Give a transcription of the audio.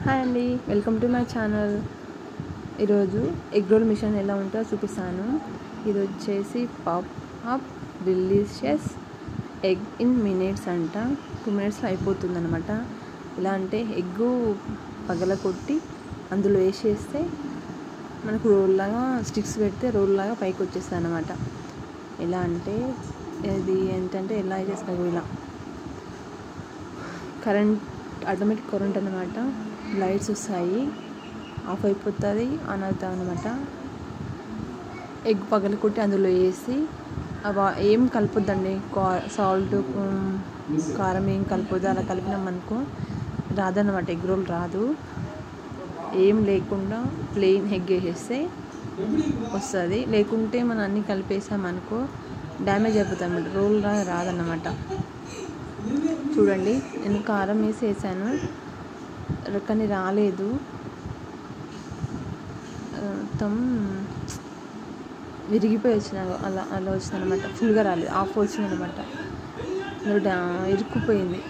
Hi అండి, welcome to my channel. ఈరోజు egg role machine ఎలా ఉంటుందో చూపిస్తాను. ఇది వచ్చేసి pop up delicious egg in minutes అంట. 2 minutesలో అయిపోతుంది అనమాట. ఎలా అంటే ఎగ్గు పగలకొట్టి అందులో వేసేస్తే మనకు రోల్ లాగా స్టిక్స్ పెడితే రోల్ లాగా పైకి వచ్చేస్తుంది అనమాట. ఎలా అంటే ఇది ఏంటంటే ఎలా చేస్తారు, ఇలా ఆటోమేటిక్ కరెంట్ అనమాట. లైట్స్ వస్తాయి, ఆఫ్ అయిపోతుంది, ఆన్ అవుతుంది అనమాట. ఎగ్ పగల కొట్టి అందులో వేసి ఏం కలపొద్దండి, సాల్ట్ కారం ఏం కలపొద్దు. అలా కలిపినామనుకో రాదన్నమాట, ఎగ్ రోల్ రాదు. ఏం లేకుండా ప్లెయిన్ ఎగ్ వేసేస్తే వస్తుంది. లేకుంటే మనం అన్నీ కలిపేసామనుకో డ్యామేజ్ అయిపోతుంది అన్నమాట, రోల్ రాదన్నమాట. చూడండి, నేను కారం వేసాను కానీ రాలేదు, మొత్తం విరిగిపోయి వచ్చినాయి. అలా వచ్చిందనమాట. ఫుల్గా రాలేదు, ఆఫ్ వచ్చిందనమాట. ఇరుక్కుపోయింది.